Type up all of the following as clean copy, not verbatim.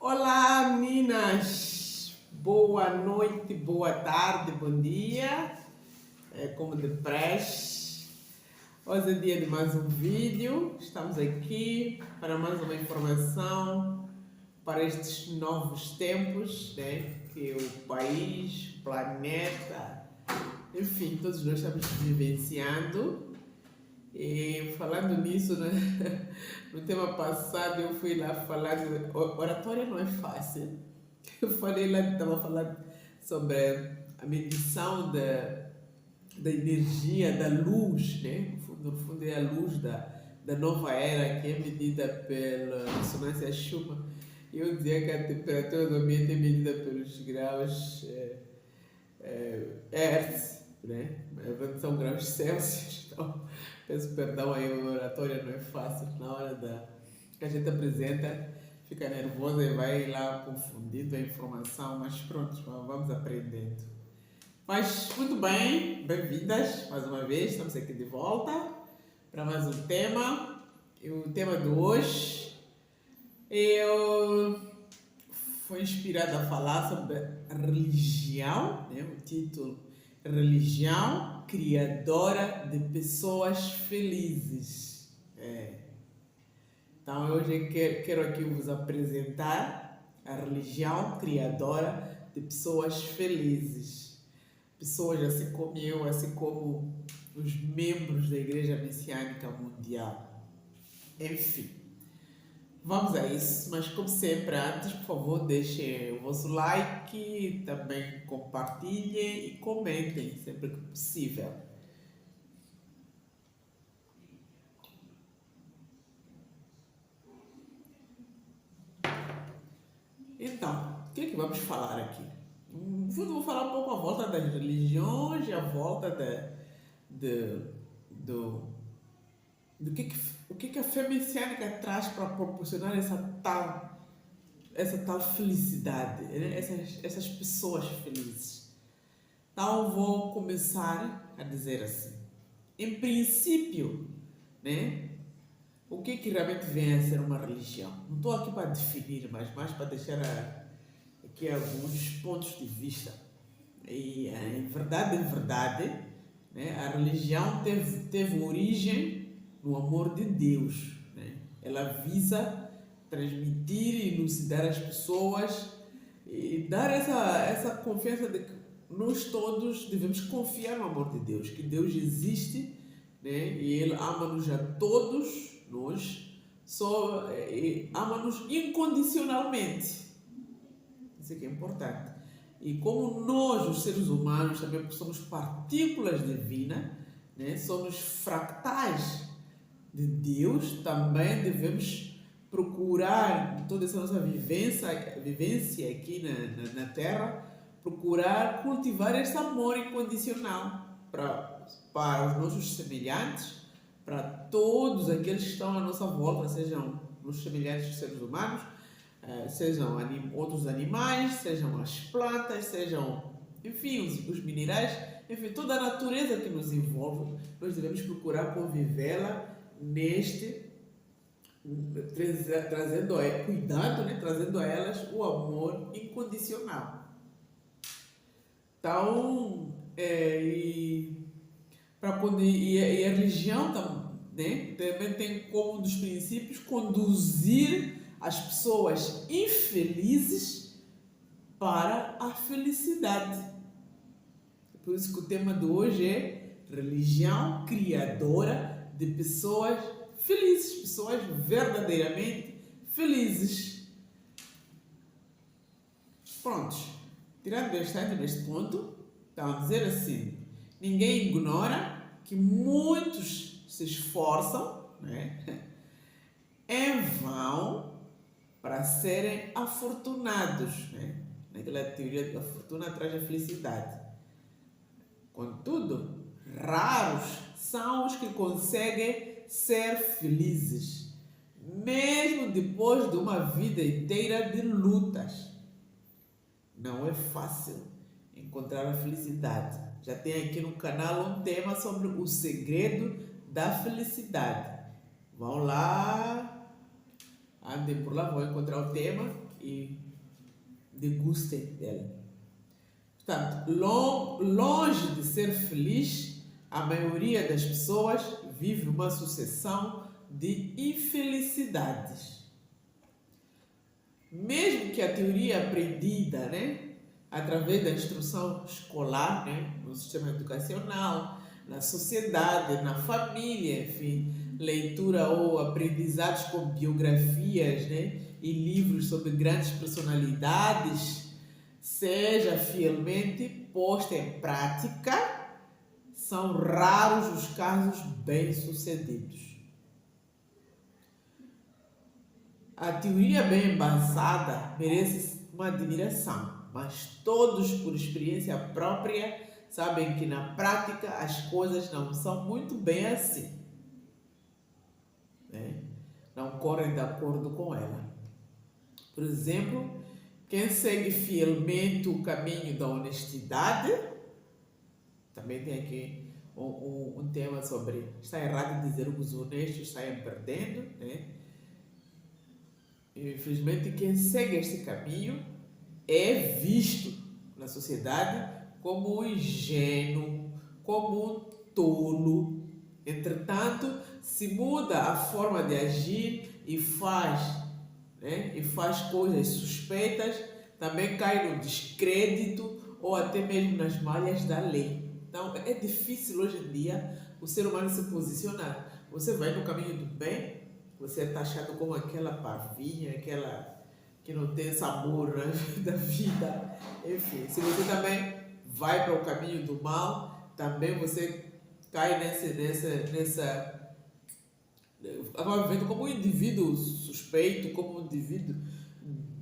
Olá, meninas! Boa noite, boa tarde, bom dia. Como de praxe. Hoje é dia de mais um vídeo. Estamos aqui para mais uma informação para estes novos tempos, né? Que o país, o planeta, enfim, todos nós estamos vivenciando. E falando nisso, né? No tema passado eu fui lá falar de oratória não é fácil. Eu falei lá, estava falando sobre a medição da energia, da luz, né? No fundo é a luz da nova era que é medida pela ressonância Schumann. E eu dizia que a temperatura do ambiente é medida pelos graus Hertz, né? São graus Celsius. Então, peço perdão aí, a oratória não é fácil. Na hora que a gente apresenta, fica nervosa e vai lá confundindo a informação, mas pronto, vamos aprendendo. Mas muito bem, bem-vindas mais uma vez, estamos aqui de volta para mais um tema. E o tema de hoje eu fui inspirada a falar sobre religião, né? O título Religião Criadora de Pessoas Felizes. Então hoje quero aqui vos apresentar a religião criadora de pessoas felizes. Pessoas assim como eu, assim como os membros da Igreja Messiânica Mundial. Enfim, vamos a isso, mas como sempre, antes, por favor, deixem o vosso like, também compartilhem e comentem sempre que possível. Então, o que é que vamos falar aqui? Vou falar um pouco a volta das religiões e a volta do que a fé messiânica traz para proporcionar essa tal felicidade, né? essas pessoas felizes. Então, vou começar a dizer assim. Em princípio, né? O que realmente vem a ser uma religião? Não estou aqui para definir, mas mais para deixar aqui alguns pontos de vista. E em verdade, né, a religião teve origem no amor de Deus. Né? Ela visa transmitir e elucidar as pessoas e dar essa confiança de que nós todos devemos confiar no amor de Deus, que Deus existe, né? E Ele ama-nos a todos, nós, ama-nos incondicionalmente. Isso aqui é importante. E como nós, os seres humanos, também somos partículas divinas, né? Somos fractais de Deus, também devemos procurar, toda essa nossa vivência aqui na Terra, procurar cultivar esse amor incondicional para os nossos semelhantes, para todos aqueles que estão à nossa volta, sejam os semelhantes dos seres humanos, sejam outros animais, sejam as plantas, sejam, enfim, os minerais, enfim, toda a natureza que nos envolve, nós devemos procurar convivê-la trazendo cuidado, né? Trazendo a elas o amor incondicional. Então, a religião né, também tem como um dos princípios conduzir as pessoas infelizes para a felicidade. Por isso que o tema de hoje é religião criadora de pessoas felizes, pessoas verdadeiramente felizes. Prontos. Tirando neste ponto, estão a dizer assim: ninguém ignora que muitos se esforçam, né, em vão para serem afortunados, né? Naquela teoria que a fortuna traz a felicidade. Contudo, raros são os que conseguem ser felizes, mesmo depois de uma vida inteira de lutas. Não é fácil encontrar a felicidade. Já tem aqui no canal um tema sobre o segredo da felicidade. Vão lá Andem por lá, vão encontrar o tema e degustem dele. Portanto, longe de ser feliz, a maioria das pessoas vive uma sucessão de infelicidades. Mesmo que a teoria aprendida, através da instrução escolar, no sistema educacional, na sociedade, na família, enfim, leitura ou aprendizados com biografias, e livros sobre grandes personalidades, seja fielmente posta em prática, são raros os casos bem-sucedidos. A teoria bem embasada merece uma admiração, mas todos, por experiência própria, sabem que na prática as coisas não são muito bem assim. Não correm de acordo com ela. Por exemplo, quem segue fielmente o caminho da honestidade, também tem aqui um tema sobre está errado dizer que os honestos saem perdendo, Infelizmente, quem segue este caminho é visto na sociedade como um ingênuo, como um tolo. Entretanto, se muda a forma de agir e faz coisas suspeitas, também cai no descrédito ou até mesmo nas malhas da lei. Então, é difícil hoje em dia o ser humano se posicionar. Você vai no caminho do bem, você é taxado como aquela parvinha, aquela que não tem sabor da vida. Enfim, se você também vai para o caminho do mal, também você cai nessa acaba vendo como um indivíduo suspeito, como um indivíduo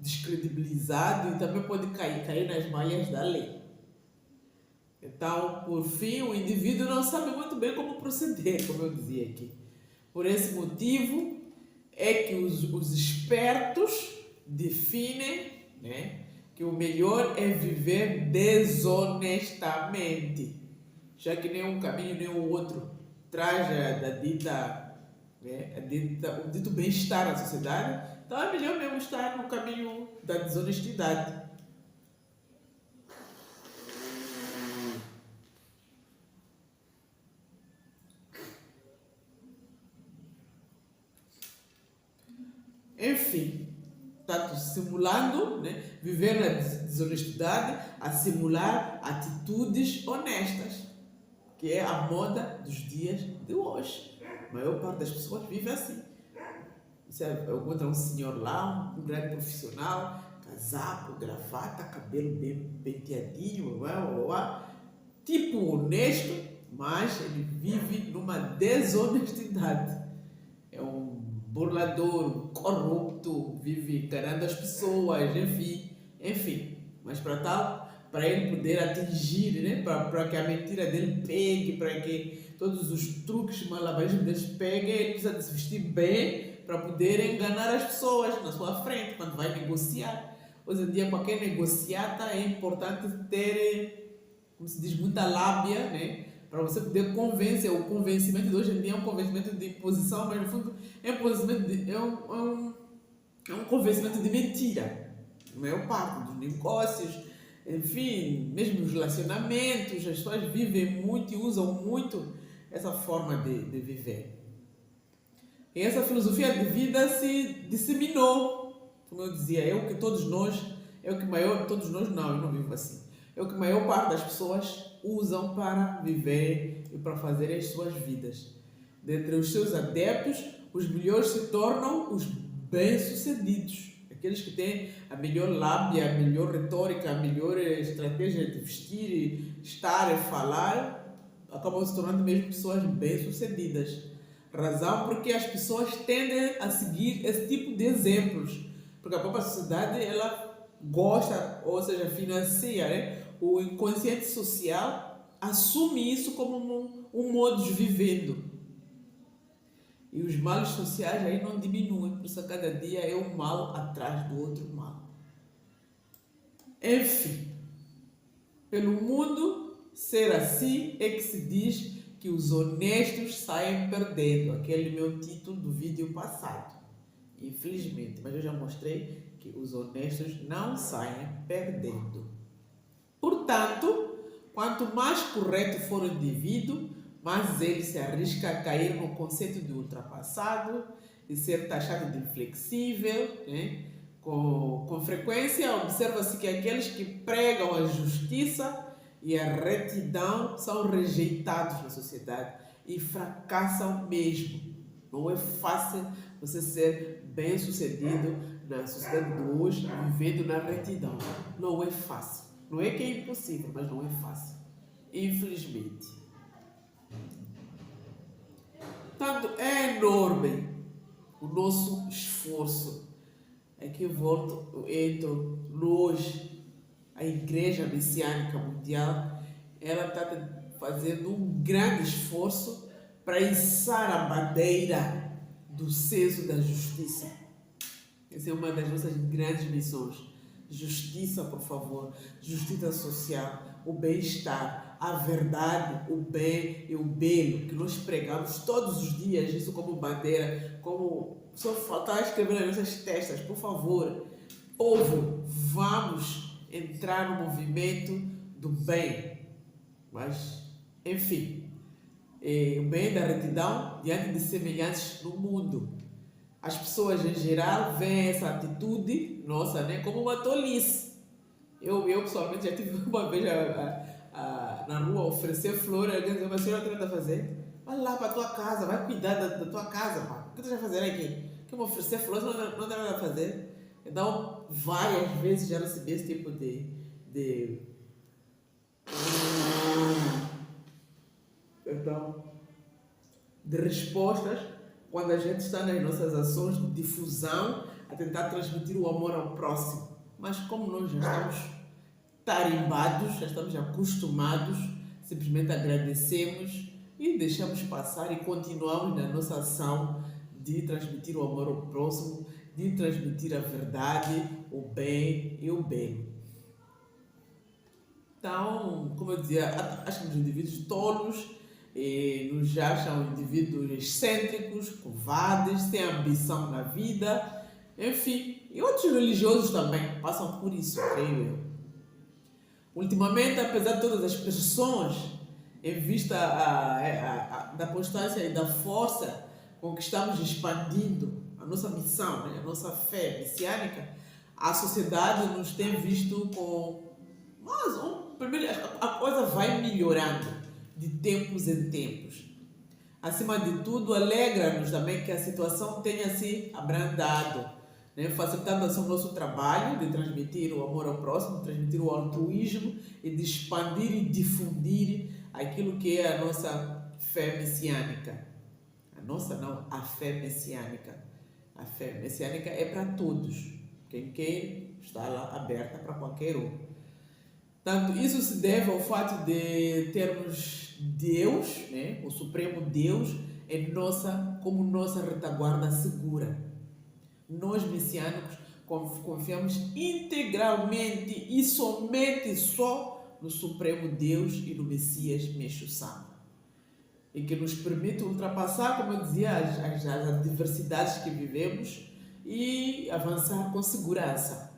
descredibilizado e também pode cair nas malhas da lei. Então, por fim, o indivíduo não sabe muito bem como proceder, como eu dizia aqui. Por esse motivo, é que os espertos definem que o melhor é viver desonestamente, já que nem um caminho nem o outro traz o dito bem-estar na sociedade. Então é melhor mesmo estar no caminho da desonestidade. Enfim, tanto simulando, viver na desonestidade, a simular atitudes honestas, que é a moda dos dias de hoje. A maior parte das pessoas vive assim. Você encontra um senhor lá, um grande profissional, casaco, gravata, cabelo bem penteadinho, tipo honesto, mas ele vive numa desonestidade. É um burlador, corrupto, vive enganando as pessoas, enfim. Mas para ele poder atingir, para que a mentira dele pegue, para que todos os truques, malabarismos deles peguem, ele precisa de se vestir bem para poder enganar as pessoas na sua frente, quando vai negociar. Hoje em dia, para quem negociata, é importante ter, como se diz, muita lábia, para você poder convencer. O convencimento de hoje em dia é um convencimento de imposição, mas no fundo é um convencimento de mentira. A maior parte dos negócios, enfim, mesmo os relacionamentos, as pessoas vivem muito e usam muito essa forma de viver. E essa filosofia de vida se disseminou, como eu dizia, todos nós não, eu não vivo assim. É o que a maior parte das pessoas usam para viver e para fazer as suas vidas. Dentre os seus adeptos, os melhores se tornam os bem-sucedidos. Aqueles que têm a melhor lábia, a melhor retórica, a melhor estratégia de vestir, estar e falar, acabam se tornando mesmo pessoas bem-sucedidas. Razão porque as pessoas tendem a seguir esse tipo de exemplos. Porque a própria sociedade, ela gosta, ou seja, financia, o inconsciente social assume isso como um modo de vivendo. E os males sociais aí não diminuem, por isso a cada dia é um mal atrás do outro mal. Enfim, pelo mundo ser assim é que se diz que os honestos saem perdendo, aquele meu título do vídeo passado. infelizmente. Mas eu já mostrei que os honestos não saem perdendo. Portanto, quanto mais correto for o indivíduo, mais ele se arrisca a cair no conceito de ultrapassado, de ser taxado de inflexível, né? Com frequência, observa-se que aqueles que pregam a justiça e a retidão são rejeitados na sociedade e fracassam mesmo. Não é fácil você ser bem-sucedido na sociedade de hoje, vivendo na retidão. Não é fácil. Não é que é impossível, mas não é fácil. Infelizmente. Portanto, é enorme o nosso esforço. Aqui entro nós, a Igreja Messiânica Mundial, ela está fazendo um grande esforço para içar a bandeira do senso da justiça. Essa é uma das nossas grandes missões. Justiça, por favor, justiça social, o bem-estar, a verdade, o bem e o belo, que nós pregamos todos os dias, isso como bandeira, como só faltar escrever nas nossas testas, por favor. Povo, vamos entrar no movimento do bem. Mas, enfim, o bem da retidão diante de semelhantes no mundo. As pessoas em geral veem essa atitude nossa, né, como uma tolice. Eu pessoalmente já tive uma vez na rua oferecer flores, alguém dizia, mas a senhora o que está a fazer? Vai lá para a tua casa, vai cuidar da tua casa, pá. O que tu vai fazer aqui? Que eu vou oferecer flores, não tem nada a fazer. Então, várias vezes já recebi esse tipo de respostas quando a gente está nas nossas ações de difusão a tentar transmitir o amor ao próximo. Mas como nós já estamos tarimbados, já estamos acostumados, simplesmente agradecemos e deixamos passar e continuamos na nossa ação de transmitir o amor ao próximo, de transmitir a verdade, o bem e o bem. Então, como eu dizia, acho que os indivíduos tolos nos acham indivíduos excêntricos, covardes, sem ambição na vida, enfim, e outros religiosos também passam por isso, creio eu. Ultimamente, apesar de todas as pressões em vista da constância e da força com que estamos expandindo a nossa missão, né, a nossa fé messiânica, a sociedade nos tem visto com... a coisa vai melhorando de tempos em tempos. Acima de tudo, alegra-nos também que a situação tenha se abrandado, né? Facilitando assim o nosso trabalho de transmitir o amor ao próximo, de transmitir o altruísmo e de expandir e difundir aquilo que é a nossa fé messiânica. A fé messiânica. A fé messiânica é para todos. Quem quer está lá aberta para qualquer um. Tanto isso se deve ao fato de termos Deus, né, o Supremo Deus, como nossa retaguarda segura. Nós, messiânicos, confiamos integralmente e somente só no Supremo Deus e no Messias Meixo Sama. E que nos permite ultrapassar, como eu dizia, as adversidades que vivemos e avançar com segurança.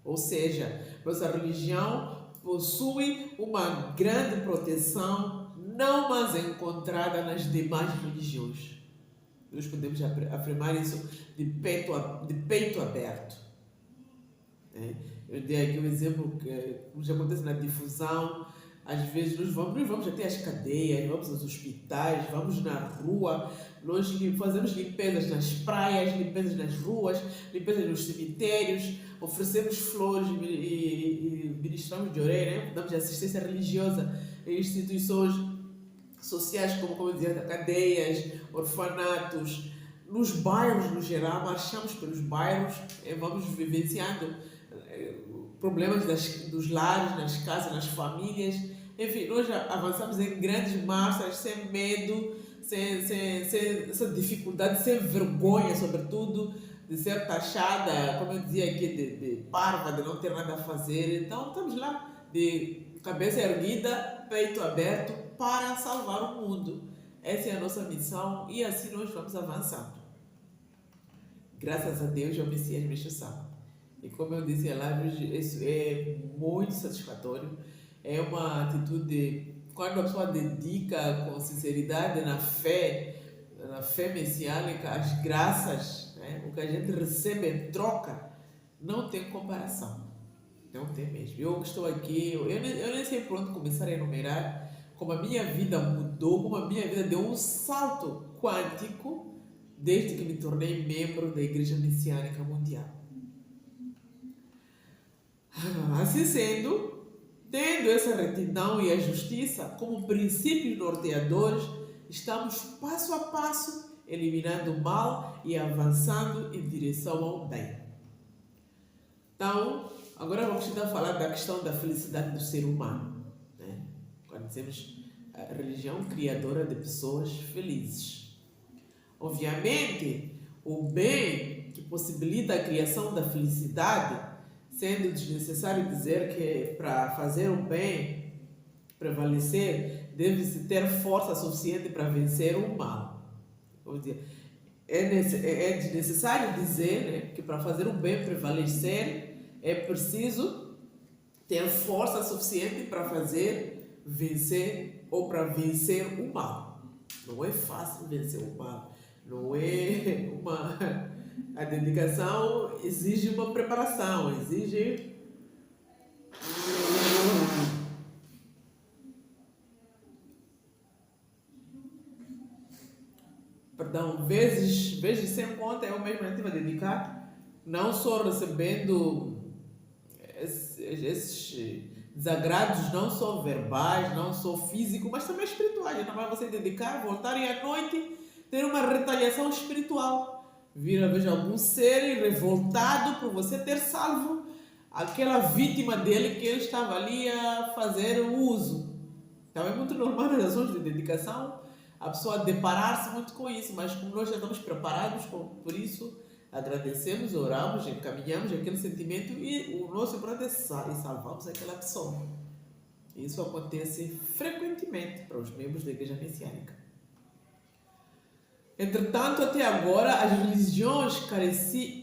Ou seja, nossa religião possui uma grande proteção não mais encontrada nas demais religiões. Nós podemos afirmar isso de peito aberto. Eu dei aqui um exemplo que nos acontece na difusão. Às vezes nós vamos até às cadeias, vamos aos hospitais, vamos na rua, nós fazemos limpezas nas praias, limpezas nas ruas, limpezas nos cemitérios, oferecemos flores e ministramos de orelha, né? Damos assistência religiosa em instituições sociais como eu dizia, cadeias, orfanatos, nos bairros no geral, marchamos pelos bairros, vamos vivenciando problemas dos lares, nas casas, nas famílias. Enfim, nós avançamos em grandes massas, sem medo, sem essa dificuldade, sem vergonha, sobretudo, de ser taxada, como eu dizia aqui, de parva, de não ter nada a fazer. Então, estamos lá, de cabeça erguida, peito aberto, para salvar o mundo. Essa é a nossa missão e assim nós vamos avançando. graças a Deus, o Messias me chama. E como eu disse lá, isso é muito satisfatório. É uma atitude, quando a pessoa dedica com sinceridade na fé messiânica, as graças, né, o que a gente recebe em troca, não tem comparação. Não tem mesmo. Eu que estou aqui, eu nem sei por onde começar a enumerar como a minha vida mudou, como a minha vida deu um salto quântico desde que me tornei membro da Igreja Messiânica Mundial. Assim sendo, tendo essa retidão e a justiça como princípios norteadores, estamos passo a passo eliminando o mal e avançando em direção ao bem. Então, agora vamos tentar falar da questão da felicidade do ser humano, né? Quando dizemos a religião criadora de pessoas felizes. Obviamente, o bem que possibilita a criação da felicidade, sendo desnecessário dizer que para fazer o bem prevalecer, deve-se ter força suficiente para vencer o mal. Vamos dizer, é desnecessário dizer, né, que para fazer o bem prevalecer é preciso ter força suficiente para vencer ou para vencer o mal. Não é fácil vencer o mal. Não é uma... A dedicação exige uma preparação, exige... Perdão, vezes sem conta eu mesmo estive a dedicar, não só recebendo esses desagrados, não só verbais, não só físicos, mas também espirituais. Não vai você dedicar, voltar e à noite ter uma retaliação espiritual. Veja algum ser revoltado por você ter salvo aquela vítima dele que ele estava ali a fazer o uso. Então é muito normal nas ações de dedicação a pessoa deparar-se muito com isso, mas como nós já estamos preparados por isso, agradecemos, oramos, encaminhamos aquele sentimento e o nosso importante é salvamos aquela pessoa. Isso acontece frequentemente para os membros da Igreja Messiânica. Entretanto, até agora, as religiões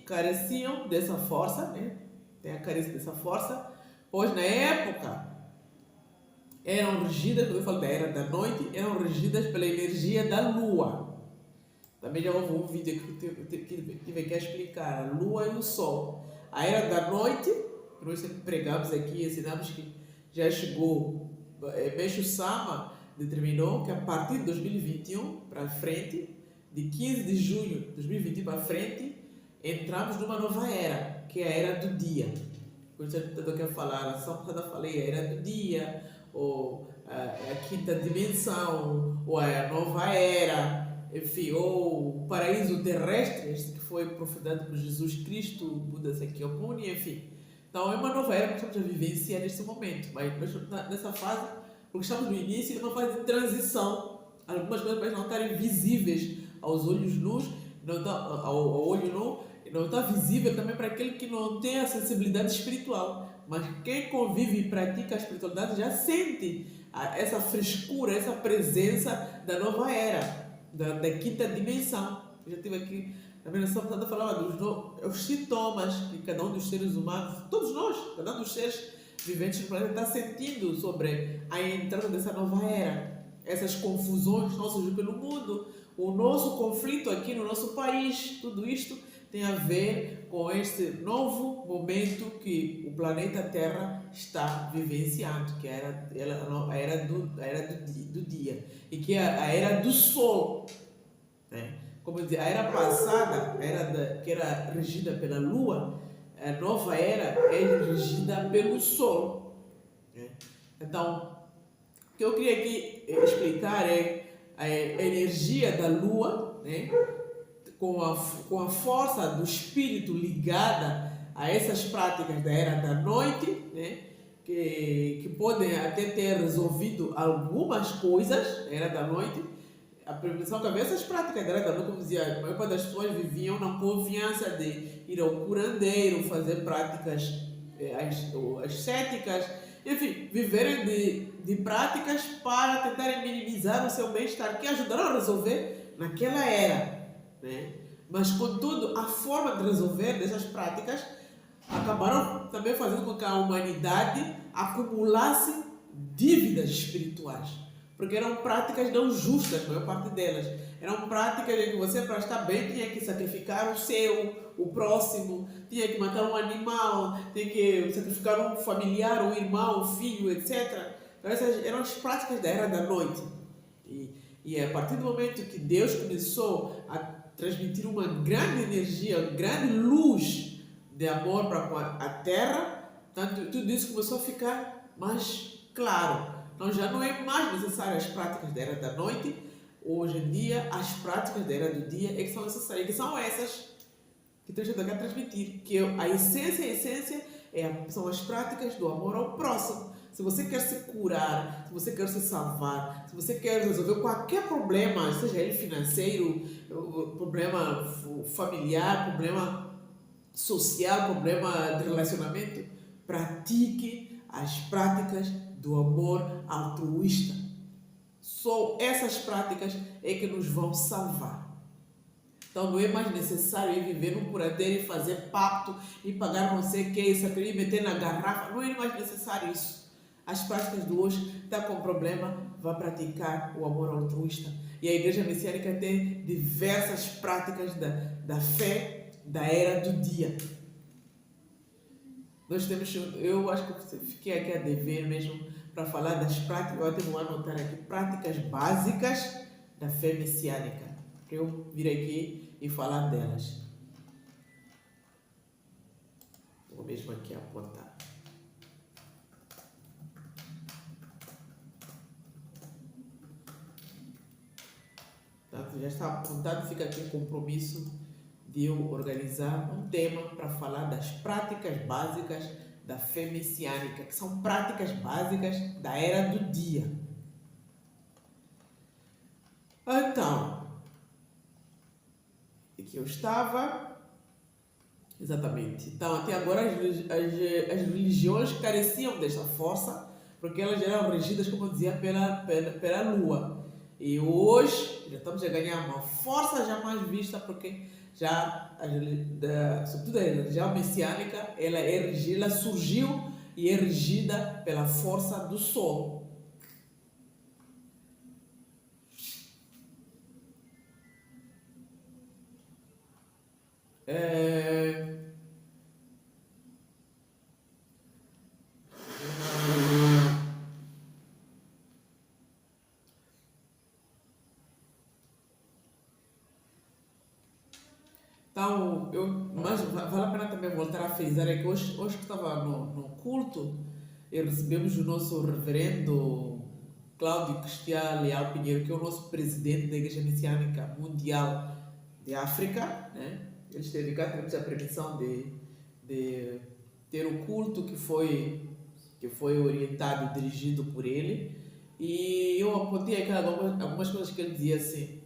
careciam dessa força, né? Tem a carência dessa força, pois na época eram regidas, quando eu falo da era da noite, eram regidas pela energia da lua. Também já houve um vídeo que tive que explicar a lua e o sol. A era da noite, que nós sempre pregamos aqui, ensinamos que já chegou, Meixo Sama determinou que a partir de 2021 para frente, de 15 de junho de 2021 para frente, entramos numa nova era, que é a era do dia. Quando eu quero falar, a semana passada falei a era do dia, ou a quinta dimensão, ou a nova era, enfim, ou o paraíso terrestre, este que foi profetizado por Jesus Cristo, Buda Sakyamuni, enfim. Então é uma nova era que estamos a vivenciar neste momento, mas nessa fase, porque estamos no início, é uma fase de transição. Algumas coisas podem não estarem visíveis aos olhos nus, ao olho nu, não está visível também para aquele que não tem a sensibilidade espiritual. Mas quem convive e pratica a espiritualidade já sente essa frescura, essa presença da nova era, da quinta dimensão. Eu já estive aqui, na menção passada, falava dos sintomas que cada um dos seres humanos, todos nós, cada um dos seres viventes do planeta está sentindo sobre a entrada dessa nova era. Essas confusões que surgem pelo mundo, o nosso conflito aqui no nosso país, tudo isto tem a ver com este novo momento que o planeta Terra está vivenciando, que é a era do dia, e que é a era do Sol, né? Como eu disse, a era passada, que era regida pela Lua, a nova era é regida pelo Sol, né? Então, o que eu queria aqui explicar é a energia da Lua, né? Com a força do espírito ligada a essas práticas da era da noite, né? que podem até ter resolvido algumas coisas na era da noite. A prevenção que havia essas práticas da era da noite, como dizia, a maior parte das pessoas viviam na confiança de ir ao curandeiro, fazer práticas ascéticas, enfim, viverem de práticas para tentarem minimizar o seu bem-estar, que ajudaram a resolver naquela era, né? Mas, contudo, a forma de resolver dessas práticas acabaram também fazendo com que a humanidade acumulasse dívidas espirituais. Porque eram práticas não justas, a maior parte delas. Eram práticas em que você, para estar bem, tinha que sacrificar o seu, o próximo, tinha que matar um animal, tinha que sacrificar um familiar, um irmão, um filho, etc. Então, essas eram as práticas da Era da Noite. E a partir do momento que Deus começou a transmitir uma grande energia, uma grande luz de amor para a Terra, tudo isso começou a ficar mais claro. Então já não é mais necessário as práticas da Era da Noite. Hoje em dia, as práticas da Era do Dia é que são necessárias, que são essas que Deus está a transmitir, que a essência são as práticas do amor ao próximo. Se você quer se curar, se você quer se salvar, se você quer resolver qualquer problema, seja ele financeiro, problema familiar, problema social, problema de relacionamento, pratique as práticas do amor altruísta. Só essas práticas é que nos vão salvar. Então não é mais necessário ir viver no curadeiro e fazer pacto e pagar não sei o que, e meter na garrafa. Não é mais necessário isso. As práticas de hoje, está com problema, vai praticar o amor altruísta. E a Igreja Messiânica tem diversas práticas da fé da Era do Dia. Nós temos, eu acho que fiquei aqui a dever mesmo para falar das práticas, eu até vou anotar aqui, práticas básicas da fé messiânica. Para eu vir aqui e falar delas. Vou mesmo aqui apontar. Portanto, já está apontado, fica aqui o compromisso de eu organizar um tema para falar das práticas básicas da fé messiânica, que são práticas básicas da Era do Dia. Então, aqui eu estava, exatamente. Então, até agora as religiões careciam desta força, porque elas eram regidas, como eu dizia, pela lua. E hoje já estamos a ganhar uma força jamais vista, porque já, sobretudo a religião messiânica, ela surgiu e é regida pela força do sol. Então, mas vale a pena também voltar a frisar é que hoje que estava no culto, recebemos o nosso reverendo Cláudio Cristian Leal Pinheiro, que é o nosso presidente da Igreja Messiânica Mundial de África, né? Ele esteve cá, tivemos a permissão de ter o culto que foi orientado e dirigido por ele, e eu apontei aqui algumas coisas que ele dizia assim: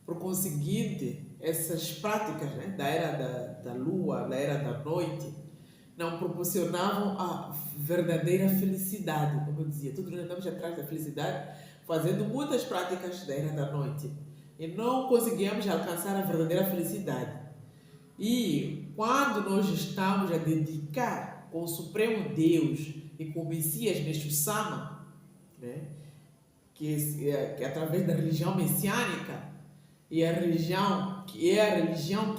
por conseguinte, essas práticas, né, da era da lua, da era da noite, não proporcionavam a verdadeira felicidade, como eu dizia. Todos nós estamos atrás da felicidade, fazendo muitas práticas da era da noite, e não conseguimos alcançar a verdadeira felicidade. E quando nós estamos a dedicar com o Supremo Deus e com o Messias Meshua Sama, né, que é através da religião messiânica, e a religião que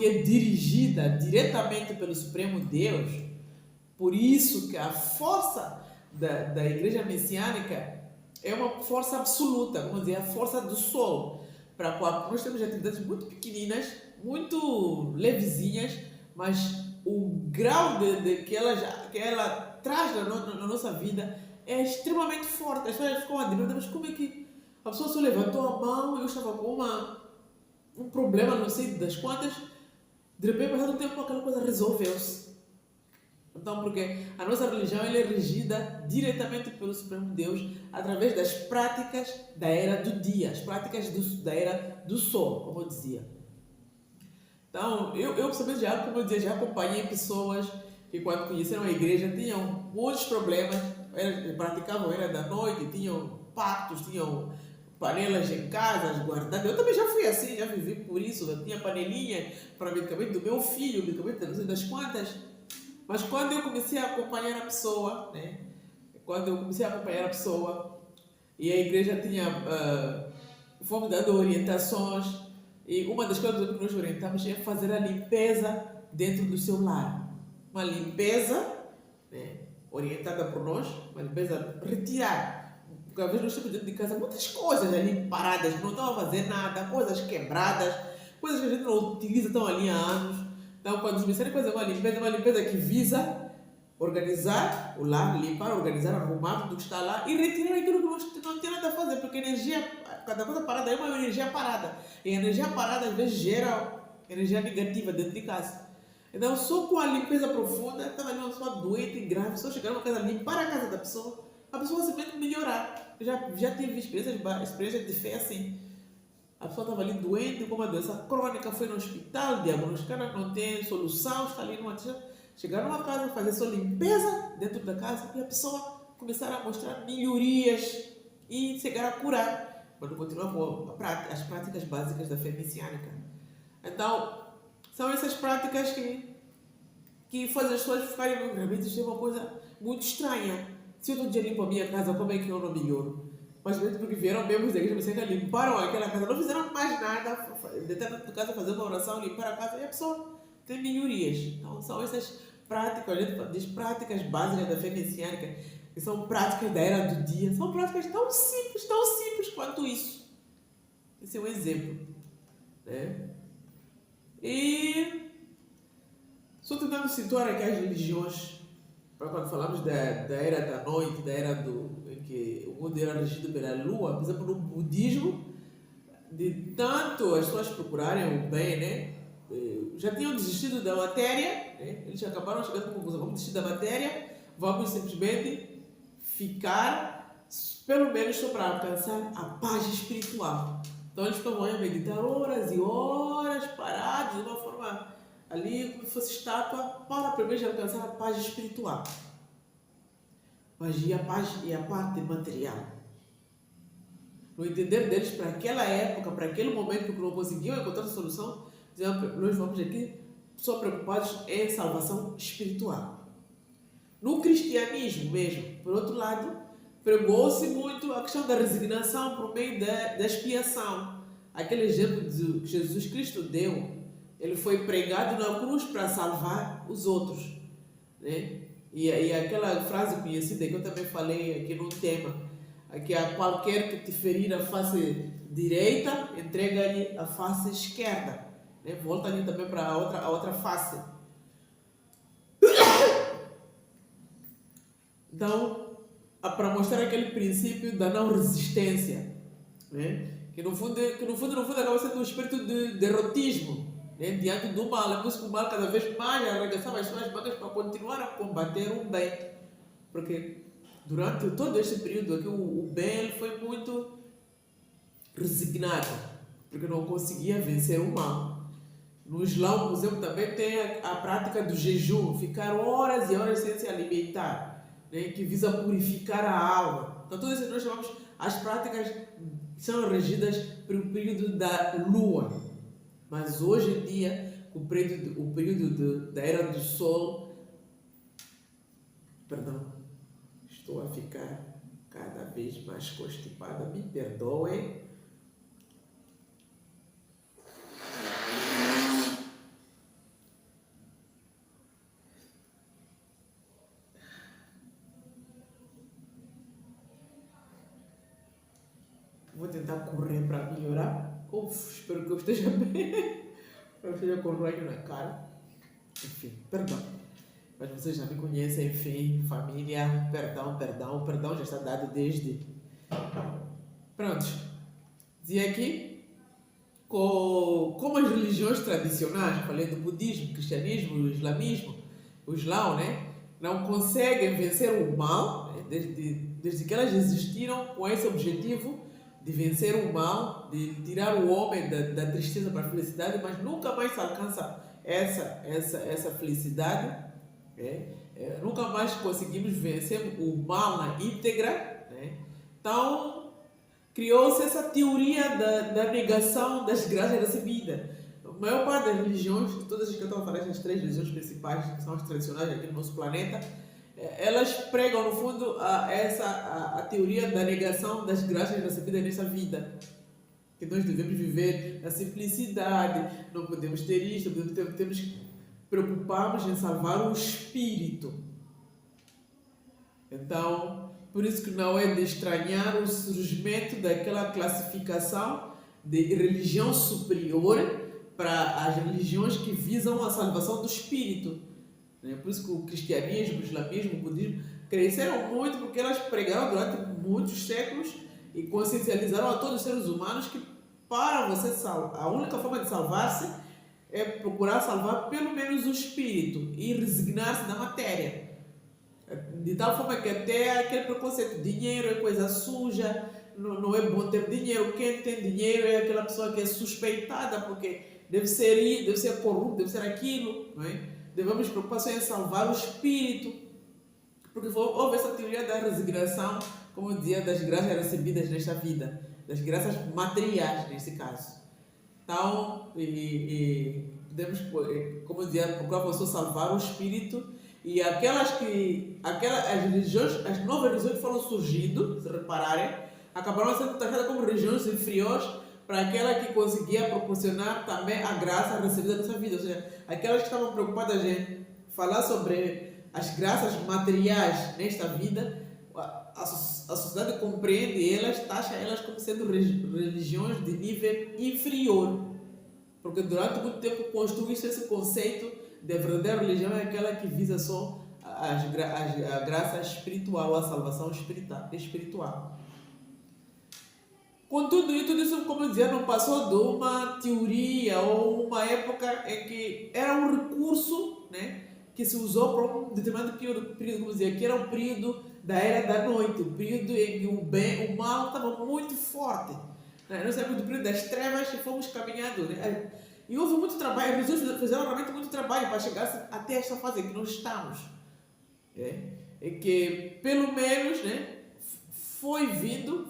é dirigida diretamente pelo Supremo Deus, por isso que a força da Igreja Messiânica é uma força absoluta, vamos dizer, a força do sol, para a qual nós temos atividades muito pequeninas, muito levezinhas, mas o grau que ela traz na nossa vida é extremamente forte. As pessoas ficam admirando, mas como é que a pessoa só levantou a mão, eu estava com um problema, não sei das quantas, de repente, passado um tempo, aquela coisa resolveu-se. Então, porque a nossa religião ela é regida diretamente pelo Supremo Deus através das práticas da Era do Dia, as práticas da Era do Sol, como eu dizia. Então, eu pessoalmente já acompanhei pessoas que quando conheceram a igreja tinham muitos problemas, praticavam a Era da Noite, tinham pactos, tinham panelas em casa, guardadas. Eu também já fui assim, já vivi por isso. Eu tinha panelinha para medicamento do meu filho, medicamento de não sei das quantas. Mas quando eu comecei a acompanhar a pessoa, né? Quando eu comecei a acompanhar a pessoa e a igreja tinha, fomos dando orientações, e uma das coisas que nós orientamos é fazer a limpeza dentro do seu lar. Uma limpeza, né, orientada por nós, uma limpeza retirar. Porque às vezes nós temos dentro de casa muitas coisas ali paradas, que não estão a fazer nada, coisas quebradas, coisas que a gente não utiliza, estão ali há anos. Então, quando nos disserem fazer uma limpeza que visa organizar o lar, limpar, organizar, arrumar tudo que está lá e retirar aquilo que não tem nada a fazer, porque energia, cada coisa parada é uma energia parada. E a energia parada às vezes gera energia negativa dentro de casa. Então, só com a limpeza profunda, estava ali uma pessoa doente e grave, só chegar numa casa, limpar a casa da pessoa, a pessoa simplesmente melhorar. Eu já tive experiências de fé assim. A pessoa estava ali doente com uma doença crônica, foi no hospital, diagnosticada, não tem solução, está ali numa... Chegar numa casa, fazer sua limpeza dentro da casa e a pessoa começar a mostrar melhorias e chegar a curar. Quando continuar com as práticas básicas da fé messiânica. Então, são essas práticas que fazem as pessoas ficarem realmente. Isso é uma coisa muito estranha. Se eu todo dia limpo a minha casa, como é que eu não melhoro? Mas mesmo porque vieram membros da igreja messiânica, limparam aquela casa, não fizeram mais nada, dentro da casa fazer uma oração, limpar a casa e a pessoa tem melhorias. Então, são essas práticas, a gente diz práticas básicas da fé messiânica, que são práticas da era do dia, são práticas tão simples quanto isso. Esse é um exemplo. Né? E só tentando situar aqui as religiões, para quando falamos da era da noite, da era em que o mundo era regido pela lua, por exemplo, no budismo, de tanto as pessoas procurarem o bem, né? Já tinham desistido da matéria, né? Eles acabaram chegando à conclusão: vamos desistir da matéria, vamos simplesmente ficar, pelo menos só para alcançar a paz espiritual. Então eles ficavam a meditar horas e horas, parados, de uma forma ali, como se fosse estátua, para primeiro alcançar a paz espiritual. Mas e a paz e a parte material? No entender deles, para aquela época, para aquele momento que não conseguiam encontrar a solução, nós vamos aqui só preocupados em salvação espiritual. No cristianismo mesmo, por outro lado, pregou-se muito a questão da resignação por meio da expiação. Aquele exemplo que Jesus Cristo deu, ele foi pregado na cruz para salvar os outros. Né? E aquela frase conhecida que eu também falei aqui no tema, que a qualquer que te ferir a face direita, entrega-lhe a face esquerda. Né? Volta ali também para a outra face. Então, para mostrar aquele princípio da não resistência, né? que no fundo acaba sendo um espírito de derrotismo, né? Diante do mal. É por isso que o mal cada vez mais arregaçava as suas mangas para continuar a combater o bem. Porque durante todo este período aqui, o bem ele foi muito resignado, porque não conseguia vencer o mal. No Islã, por exemplo, também tem a prática do jejum, ficar horas e horas sem se alimentar, né, que visa purificar a alma. Então, tudo isso nós chamamos, as práticas são regidas pelo período da lua. Mas hoje em dia, o período da era do sol, estou a ficar cada vez mais constipada, me perdoem. Vou tentar correr para melhorar. Espero que eu esteja bem. Eu esteja com ranho na cara. Enfim, perdão. Mas vocês já me conhecem, enfim, família, perdão já está dado desde... Pronto. Dizia aqui, como as religiões tradicionais, falei do budismo, cristianismo, o islamismo, o islão, né, não conseguem vencer o mal, né, desde que elas existiram com esse objetivo de vencer o mal, de tirar o homem da tristeza para a felicidade, mas nunca mais se alcança essa felicidade. Nunca mais conseguimos vencer o mal na íntegra. Né? Então, criou-se essa teoria da negação das graças recebidas. A maior parte das religiões, todas as que eu estou a falar, as três religiões principais, que são as tradicionais aqui no nosso planeta, elas pregam, no fundo, a teoria da negação das graças recebidas nesta vida. Que nós devemos viver na simplicidade, não podemos ter isto, temos que preocuparmos em salvar o espírito. Então, por isso que não é de estranhar o surgimento daquela classificação de religião superior para as religiões que visam a salvação do espírito. Por isso que o cristianismo, o islamismo, o budismo cresceram muito porque elas pregaram durante muitos séculos e consciencializaram a todos os seres humanos que para você salvar, a única forma de salvar-se é procurar salvar pelo menos o espírito e resignar-se da matéria. De tal forma que até aquele preconceito, dinheiro é coisa suja, não é bom ter dinheiro, quem tem dinheiro é aquela pessoa que é suspeitada porque deve ser corrupto, deve ser aquilo, não é? Devemos preocupar em salvar o espírito, porque houve essa teoria da resignação, como eu dizia, das graças recebidas nesta vida, das graças materiais nesse caso. Então, podemos, como eu dizia, procurar a salvar o espírito. E as novas religiões que foram surgindo, se repararem, acabaram sendo taxadas como religiões inferiores para aquela que conseguia proporcionar também a graça recebida nessa vida. Ou seja, aquelas que estavam preocupadas em falar sobre as graças materiais nesta vida, a sociedade compreende elas, taxa elas como sendo religiões de nível inferior. Porque durante muito tempo construiu-se esse conceito de verdadeira religião é aquela que visa só a graça espiritual, a salvação espiritual. Contudo, tudo isso, como eu dizia, não passou de uma teoria ou uma época em que era um recurso, né, que se usou para um determinado período, como eu dizia, que era o período da era da noite, o período em que o mal estava muito forte. Nós saímos do período das trevas e fomos caminhando, né? E houve muito trabalho, os Jesus fizeram realmente muito trabalho para chegar até esta fase em que nós estamos. Em que, pelo menos, né, foi vindo,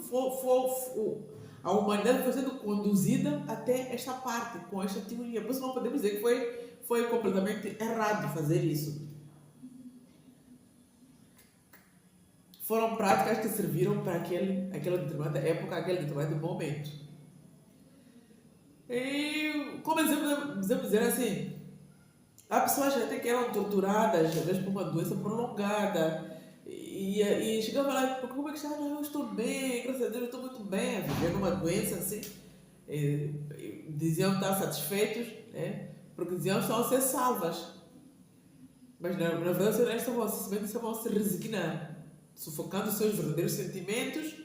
a humanidade foi sendo conduzida até esta parte, com esta teoria. Por isso não podemos dizer que foi completamente errado fazer isso. Foram práticas que serviram para aquela determinada época, aquele determinado momento. E, como exemplo, podemos dizer assim, há pessoas até que eram torturadas, às vezes por uma doença prolongada, e chegavam lá, como é que está? Eu estou bem, graças a Deus eu estou muito bem, vivendo uma doença assim. Diziam estar satisfeitos, né? Porque diziam que estão a ser salvas. Mas na verdade elas estavam a se resignar, sufocando os seus verdadeiros sentimentos,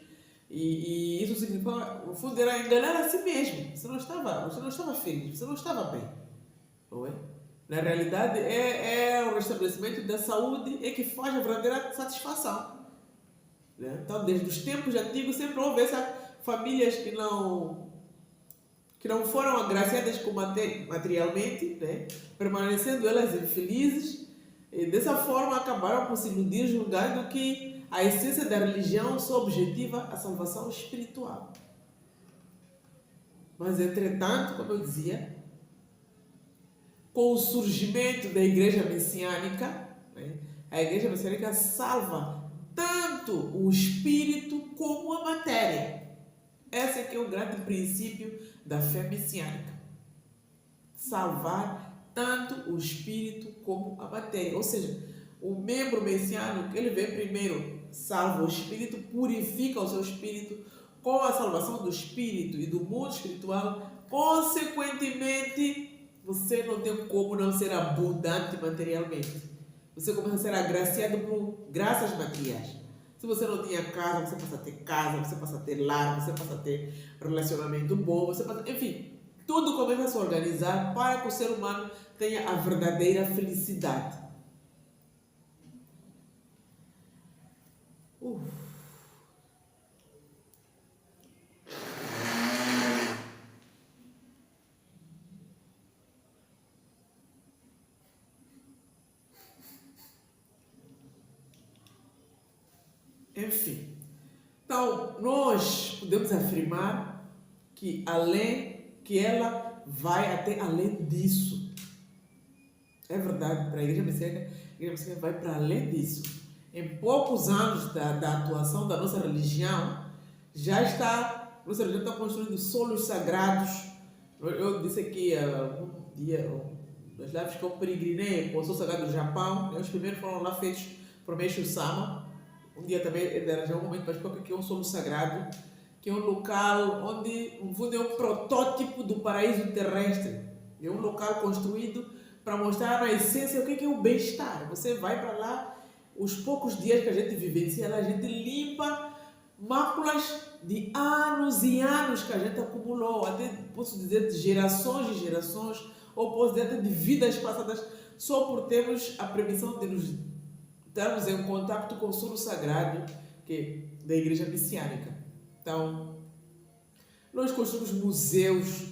e isso significa, no fundo, era enganar a si mesmo. Você não estava feliz, você não estava bem. Não é? Na realidade, é o restabelecimento da saúde é que faz a verdadeira satisfação. Né? Então, desde os tempos antigos, sempre houve essas famílias que não foram agraciadas materialmente, né? Permanecendo elas infelizes, e dessa forma acabaram por se iludir, julgando que a essência da religião só objetiva a salvação espiritual. Mas, entretanto, como eu dizia, com o surgimento da igreja messiânica, né, a igreja messiânica salva tanto o espírito como a matéria. Esse é que é o grande princípio da fé messiânica. Salvar tanto o espírito como a matéria. Ou seja, o membro messiânico, ele vem primeiro, salva o espírito, purifica o seu espírito. Com a salvação do espírito e do mundo espiritual, consequentemente, você não tem como não ser abundante materialmente. Você começa a ser agraciado por graças materiais. Se você não tinha casa, você passa a ter casa, você passa a ter lar, você passa a ter relacionamento bom, enfim, tudo começa a se organizar para que o ser humano tenha a verdadeira felicidade. Enfim. Então, Então, nós podemos afirmar que ela vai até além disso. É verdade, para a Igreja Messiânica vai para além disso. Em poucos anos da atuação da nossa religião, nossa religião está construindo solos sagrados. Eu disse aqui um dia, nas lives que eu peregrinei com o solo sagrado do Japão, os primeiros foram lá feitos por Meishu Sama. Um dia também era já um momento para explicar que é um solo sagrado, que é um local onde é um protótipo do paraíso terrestre. É um local construído para mostrar na essência o que é o bem-estar. Você vai para lá, os poucos dias que a gente vivencia lá, a gente limpa máculas de anos e anos que a gente acumulou, até posso dizer de gerações e gerações, ou posso dizer até de vidas passadas, só por termos a permissão de nos darmos em contato com o solo sagrado da Igreja Messiânica. Então, nós construímos museus,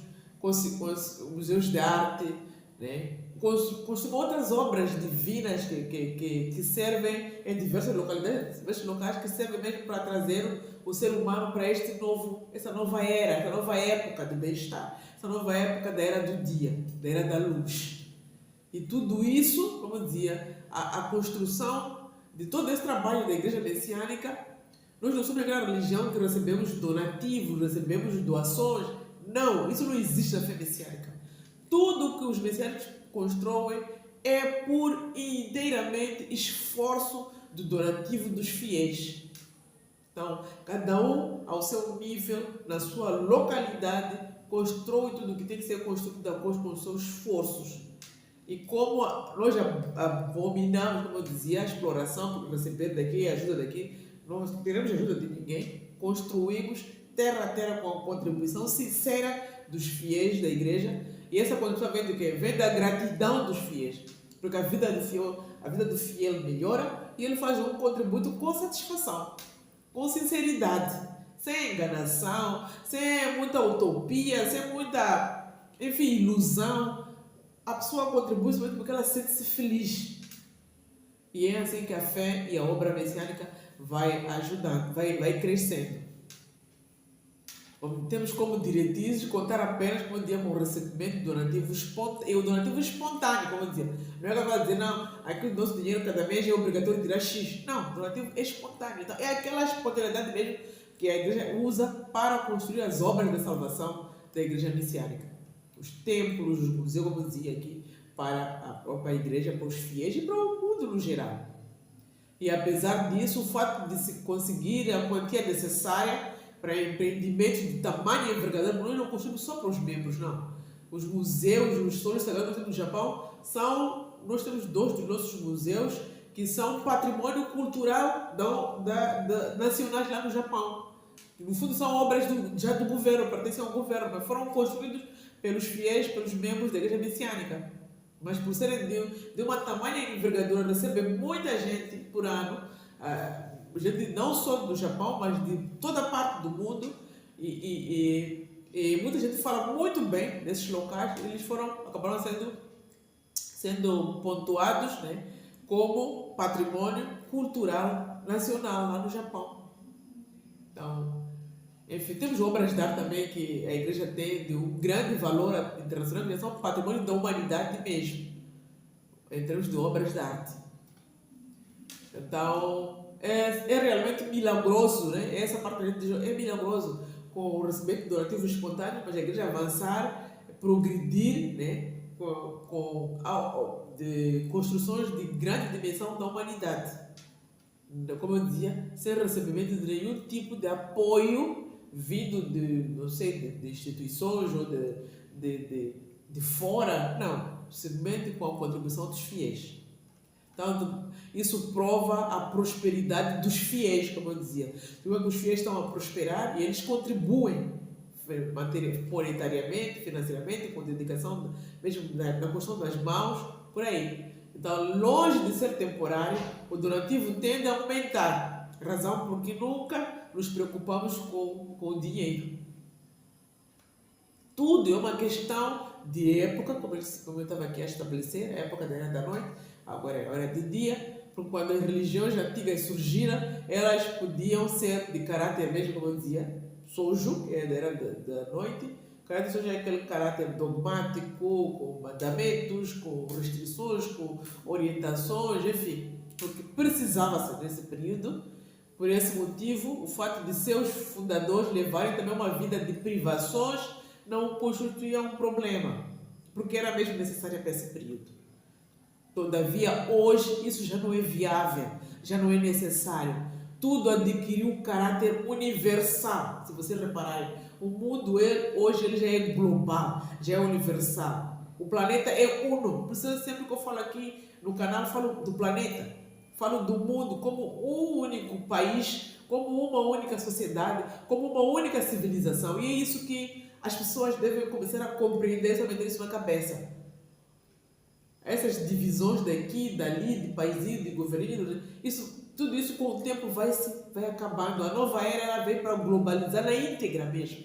museus de arte, né? Construímos outras obras divinas que servem em diversas localidades, diversos locais, que servem mesmo para trazer o ser humano para essa nova era, essa nova época de bem-estar, essa nova época da era do dia, da era da luz. E tudo isso, como eu dizia, a construção de todo esse trabalho da Igreja Messiânica. Nós não somos aquela religião que recebemos donativos, recebemos doações. Não, isso não existe na fé messiânica. Tudo que os messiânicos constroem é por inteiramente esforço do donativo dos fiéis. Então, cada um ao seu nível, na sua localidade, constrói tudo o que tem que ser construído de acordo com os seus esforços. E como nós abominamos, como eu dizia, a exploração, porque receber daqui, ajuda daqui, nós não teremos ajuda de ninguém, construímos terra a terra com a contribuição sincera dos fiéis da igreja. E essa contribuição vem do quê? Vem da gratidão dos fiéis. Porque a vida do fiel melhora e ele faz um contributo com satisfação, com sinceridade, sem enganação, sem muita utopia, sem muita, ilusão. A pessoa contribui somente porque ela sente-se feliz. E é assim que a fé e a obra messiânica vai ajudando, vai crescendo. Temos como diretrizes contar apenas, como eu dizia, com o recebimento donativo espontâneo. E o donativo espontâneo, como eu dizia. Não é que eu vou dizer, não, aqui o nosso dinheiro cada mês é obrigatório tirar X. Não, o donativo é espontâneo. Então, é aquela espontaneidade mesmo que a igreja usa para construir as obras de salvação da igreja messiânica. Os templos, os museus, como eu dizia aqui, para a própria igreja, para os fiéis e para o mundo no geral. E apesar disso, o fato de se conseguir a quantia necessária para empreendimentos de tamanho e envergadura, nós não construímos só para os membros, não. Os museus, os solos sagrados que temos no Japão, nós temos 2 dos nossos museus que são patrimônio cultural nacionais lá no Japão. No fundo são obras já do governo, pertencem ao governo, mas foram construídos pelos fiéis, pelos membros da igreja messiânica. Mas por serem de uma tamanha envergadura, recebem muita gente por ano, gente não só do Japão, mas de toda a parte do mundo, e muita gente fala muito bem desses locais. Eles acabaram sendo pontuados, né, como patrimônio cultural nacional lá no Japão. Então, enfim, temos obras de arte também que a igreja tem de um grande valor internacional, que são patrimônio da humanidade mesmo, em termos de obras de arte. Então, é realmente milagroso, né? Essa parte que a gente diz é milagroso, com o recebimento donativo espontâneo, mas a igreja avançar, progredir, né? De construções de grande dimensão da humanidade. Como eu dizia, sem recebimento de nenhum tipo de apoio vindo de instituições ou de fora, não, simplesmente com a contribuição dos fiéis. Então, isso prova a prosperidade dos fiéis, como eu dizia. Os fiéis estão a prosperar e eles contribuem monetariamente, financeiramente, com dedicação, mesmo na construção das mãos, por aí. Então, longe de ser temporário, o donativo tende a aumentar, razão porque nunca nos preocupamos com o dinheiro. Tudo é uma questão de época, como eu estava aqui a estabelecer, a época da noite, agora é hora de dia. porque quando as religiões antigas surgiram, elas podiam ser de caráter mesmo, como eu dizia, sojo, que era da noite. O caráter sojo é aquele caráter dogmático, com mandamentos, com restrições, com orientações, enfim, porque precisava-se nesse período. Por esse motivo, o fato de seus fundadores levarem também uma vida de privações não constituía um problema, porque era mesmo necessária para esse período. Todavia, hoje, isso já não é viável, já não é necessário. Tudo adquiriu um caráter universal. Se vocês repararem, o mundo hoje ele já é global, já é universal. O planeta é uno. Por isso, sempre que eu falo aqui no canal, falo do planeta, falo do mundo como um único país, como uma única sociedade, como uma única civilização. E é isso que as pessoas devem começar a compreender, a meter isso na cabeça. Essas divisões daqui, dali, de países, de governos, tudo isso com o tempo vai acabando. A nova era ela veio para globalizar na íntegra mesmo.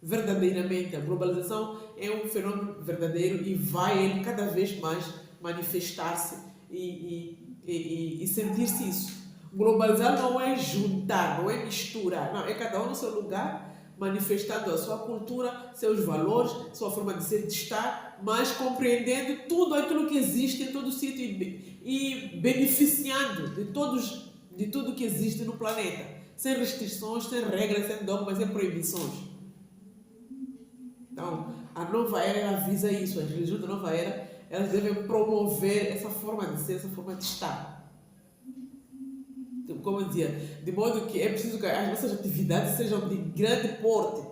Verdadeiramente, a globalização é um fenômeno verdadeiro e vai ele cada vez mais manifestar-se e sentir-se isso. Globalizar não é juntar, não é misturar, não, é cada um no seu lugar, manifestando a sua cultura, seus valores, sua forma de ser, de estar, mas compreendendo tudo aquilo que existe em todo sítio e beneficiando de tudo que existe no planeta, sem restrições, sem regras, sem dogmas, sem proibições. Então, a nova era ela visa isso, as religiões da nova era elas devem promover essa forma de ser, essa forma de estar. Como eu dizia, de modo que é preciso que as nossas atividades sejam de grande porte.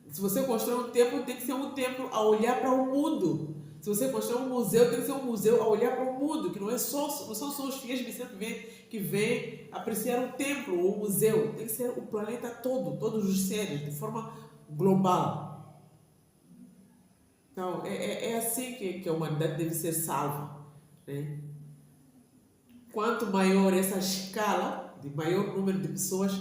Se você constrói um templo, tem que ser um templo a olhar para o mundo. Se você constrói um museu, tem que ser um museu a olhar para o mundo, que não são só os fiéis que vêm apreciar o templo ou o museu. Tem que ser o planeta todo, todos os seres, de forma global. Então, é assim que a humanidade deve ser salva, né? Quanto maior essa escala, de maior número de pessoas,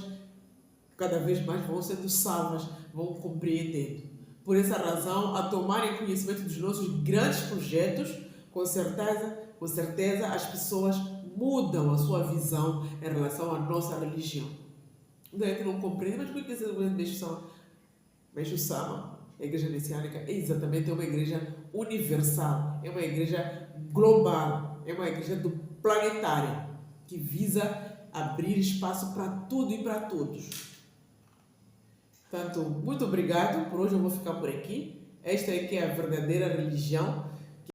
cada vez mais vão sendo salvas, vão compreendendo. Por essa razão, a tomarem conhecimento dos nossos grandes projetos, com certeza as pessoas mudam a sua visão em relação à nossa religião. A gente não compreende, mas por que essa igreja Meixo Sama, a igreja messiânica, é exatamente uma igreja universal, é uma igreja global, é uma igreja planetária, que visa abrir espaço para tudo e para todos. Portanto, muito obrigado. Por hoje eu vou ficar por aqui. Esta é que é a verdadeira religião.